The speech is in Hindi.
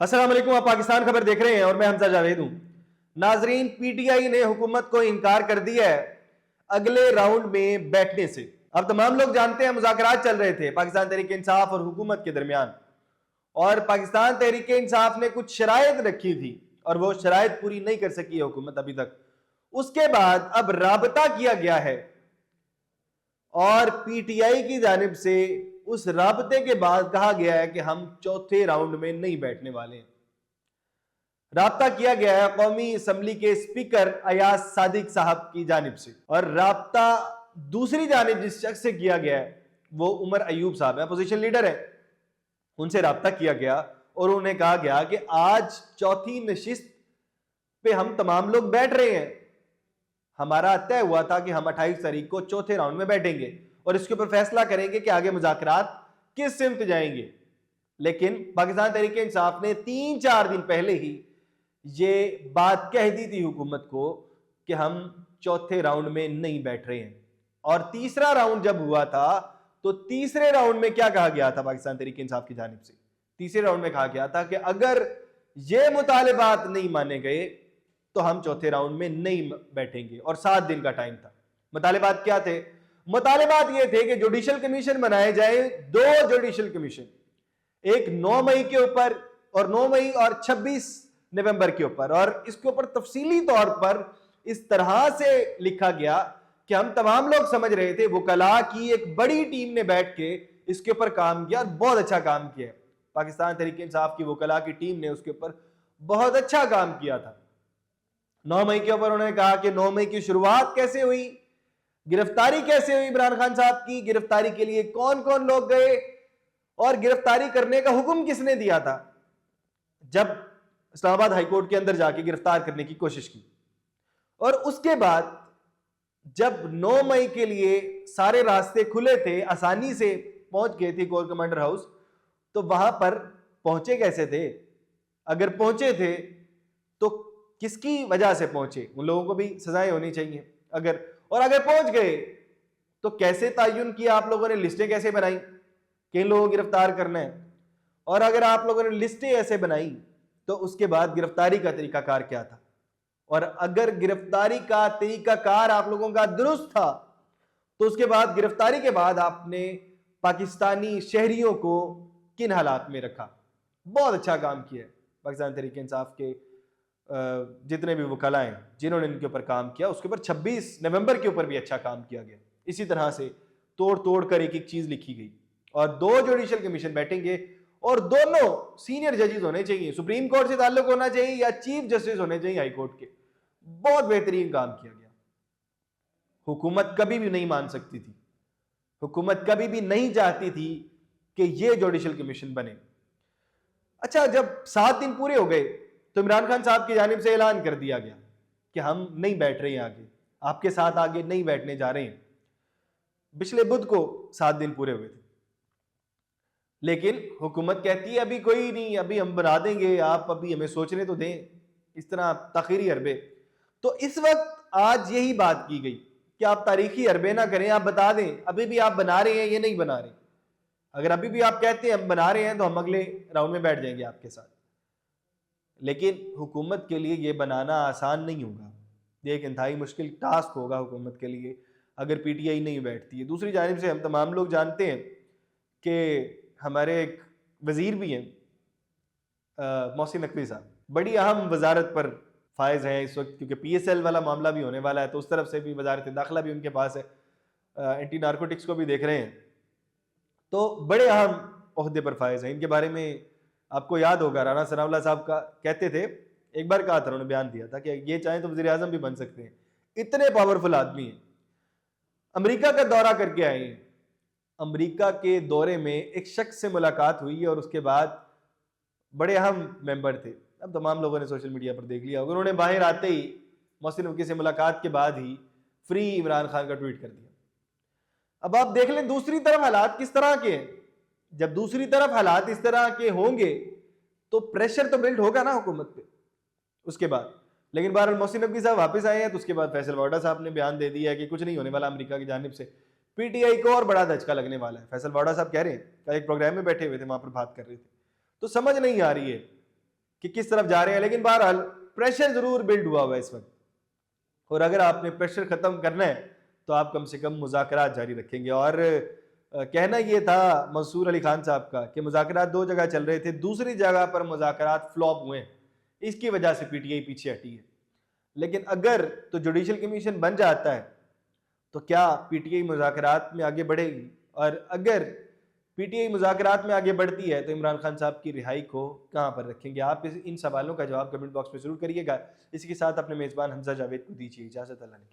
अस्सलाम वालेकुम, आप पाकिस्तान खबर देख रहे हैं और मैं हमजा जावेद हूं। नाजरीन, पीटीआई ने हुकूमत को इनकार कर दिया है अगले राउंड में बैठने से। अब तमाम लोग जानते हैं मुज़ाकरात चल रहे थे पाकिस्तान तहरीक इंसाफ और हुकूमत के दरमियान, और पाकिस्तान तहरीक इंसाफ ने कुछ शराइत रखी थी और वो शराइत पूरी नहीं कर सकी है हुकूमत अभी तक। उसके बाद अब राबता किया गया है और पीटीआई की जानिब से उस राबते के बाद कहा गया है कि हम चौथे राउंड में नहीं बैठने वाले हैं। राब्ता किया गया है कौमी असम्बली के स्पीकर अयाज सादिक साहब की जानिब से, और राब्ता दूसरी जानिब जिस शख्स से किया गया है वो उमर अयूब साहब है, अपोजिशन लीडर है। उनसे राब्ता किया गया और उन्हें कहा गया कि आज चौथी नशिस्त पे हम तमाम लोग बैठ रहे हैं। हमारा तय हुआ था कि हम 28 तारीख को चौथे राउंड में बैठेंगे और इसके ऊपर फैसला करेंगे कि आगे मुज़ाकरात किस सिमत जाएंगे। लेकिन पाकिस्तान तहरीक इंसाफ ने 3-4 दिन पहले ही ये बात कह दी थी हुकूमत को कि हम चौथे राउंड में नहीं बैठ रहे हैं। और तीसरा राउंड जब हुआ था तो तीसरे राउंड में क्या कहा गया था पाकिस्तान तहरीक इंसाफ की जानिब से? तीसरे राउंड में कहा गया था कि अगर ये मुतालिबात नहीं माने गए तो हम चौथे राउंड में नहीं बैठेंगे, और 7 दिन का टाइम था। मुतालिबात क्या थे? मुतालिबात ये थे कि जुडिशल कमीशन बनाए जाए, 2 जुडिशल कमीशन, एक 9 मई के ऊपर और 9 मई और 26 नवंबर के ऊपर। और इसके ऊपर तफसीली तौर पर इस तरह से लिखा गया कि हम तमाम लोग समझ रहे थे वकला की एक बड़ी टीम ने बैठ के इसके ऊपर काम किया और बहुत अच्छा काम किया। पाकिस्तान तहरीक इंसाफ की वकला की टीम ने उसके ऊपर बहुत अच्छा काम किया था। 9 मई के ऊपर उन्होंने कहा कि 9 मई की शुरुआत कैसे हुई, गिरफ्तारी कैसे हुई इमरान खान साहब की, गिरफ्तारी के लिए कौन कौन लोग गए और गिरफ्तारी करने का हुक्म किसने दिया था जब इस्लामाबाद हाईकोर्ट के अंदर जाके गिरफ्तार करने की कोशिश की। और उसके बाद जब 9 मई के लिए सारे रास्ते खुले थे, आसानी से पहुंच गए थे कोर कमांडर हाउस, तो वहां पर पहुंचे कैसे थे? अगर पहुंचे थे तो किसकी वजह से पहुंचे? उन लोगों को भी सजाएं होनी चाहिए। अगर पहुंच गए तो कैसे तयन किया आप लोगों ने, लिस्टें कैसे बनाई, किन लोगों को गिरफ्तार करना है? और अगर आप लोगों ने लिस्टें ऐसे बनाई तो उसके बाद गिरफ्तारी का तरीकाकार क्या था? और अगर गिरफ्तारी का तरीकाकार आप लोगों का दुरुस्त था तो उसके बाद गिरफ्तारी के बाद आपने पाकिस्तानी शहरियों को किन हालात में रखा? बहुत अच्छा काम किया है पाकिस्तान तहरीक इंसाफ के जितने भी वकला हैं जिन्होंने इनके ऊपर काम किया। उसके ऊपर 26 नवंबर के ऊपर भी अच्छा काम किया गया। इसी तरह से तोड़ तोड़ कर एक एक चीज लिखी गई। और 2 जुडिशल कमीशन बैठेंगे और दोनों सीनियर जजेस होने चाहिए, सुप्रीम कोर्ट से ताल्लुक होना चाहिए या चीफ जस्टिस होने चाहिए हाई कोर्ट के। बहुत बेहतरीन काम किया गया। हुकूमत कभी भी नहीं मान सकती थी, हुकूमत कभी भी नहीं चाहती थी कि यह जुडिशल कमीशन बने। अच्छा, जब 7 दिन पूरे हो गए तो इमरान खान साहब की जानिब से ऐलान कर दिया गया कि हम नहीं बैठ रहे हैं, आगे आपके साथ आगे नहीं बैठने जा रहे हैं। पिछले बुध को 7 दिन पूरे हुए थे, लेकिन हुकूमत कहती है अभी कोई नहीं, अभी हम बना देंगे, आप अभी हमें सोचने तो दें, इस तरह ताखीरी हरबे। तो इस वक्त आज यही बात की गई कि आप तारीखी हरबे ना करें, आप बता दें अभी भी आप बना रहे हैं ये नहीं बना रहे। अगर अभी भी आप कहते हैं हम बना रहे हैं तो हम अगले राउंड में बैठ जाएंगे आपके साथ। लेकिन हुकूमत के लिए ये बनाना आसान नहीं होगा, ये एक इंतहाई मुश्किल टास्क होगा हुकूमत के लिए अगर पीटीआई नहीं बैठती है। दूसरी जानिब से हम तमाम लोग जानते हैं कि हमारे एक वज़ीर भी हैं मोहसिन नकवी साहब, बड़ी अहम वजारत पर फायज हैं इस वक्त, क्योंकि PSL वाला मामला भी होने वाला है तो उस तरफ से भी वजारत दाखिला भी उनके पास है, एंटी नारकोटिक्स को भी देख रहे हैं, तो बड़े अहम ओहदे पर फायज हैं। इनके बारे में आपको याद होगा राना सनाउल्लाह साहब का कहते थे, एक बार कहा था उन्होंने, बयान दिया था कि ये चाहें तो वज़ीर आज़म भी बन सकते हैं, इतने पावरफुल आदमी हैं। अमेरिका का दौरा करके आए हैं, अमेरिका के दौरे में एक शख्स से मुलाकात हुई और उसके बाद बड़े अहम मेंबर थे, अब तमाम लोगों ने सोशल मीडिया पर देख लिया, उन्होंने बाहर आते ही मोहसिन नकवी से मुलाकात के बाद ही फ्री इमरान खान का ट्वीट कर दिया। अब आप देख लें दूसरी तरफ हालात किस तरह के हैं। जब दूसरी तरफ हालात इस तरह के होंगे तो प्रेशर तो बिल्ड होगा ना हुकूमत पे उसके बाद। लेकिन बहरहाल मोहसिन नकवी साहब वापस आए हैं तो उसके बाद फैसल वाडा साहब ने बयान दे दिया है कि कुछ नहीं होने वाला अमेरिका की जानिब से, पीटीआई को और बड़ा धचका लगने वाला है। फैसल वाडा साहब कह रहे हैं, कल एक प्रोग्राम में बैठे हुए थे, वहां पर बात कर रहे थे, तो समझ नहीं आ रही है कि किस तरफ जा रहे हैं, लेकिन बहरहाल प्रेशर जरूर बिल्ड हुआ है इस वक्त। और अगर आपने प्रेशर खत्म करना है तो आप कम से कम मुज़ाकरात जारी रखेंगे। और कहना ये था मंसूर अली खान साहब का कि मुज़ाकरात दो जगह चल रहे थे, दूसरी जगह पर मुज़ाकरात फ्लॉप हुए, इसकी वजह से पीटीआई पीछे हटी है। लेकिन अगर तो जुडिशल कमीशन बन जाता है तो क्या पीटीआई मुज़ाकरात में आगे बढ़ेगी? और अगर पीटीआई मुज़ाकरात में आगे बढ़ती है तो इमरान खान साहब की रिहाई को कहाँ पर रखेंगे? आप इन सवालों का जवाब कमेंट बॉक्स में ज़रूर करिएगा। इसी के साथ अपने मेज़बान हमजा जावेद को दीजिए इजाज़त। अल्लाह ने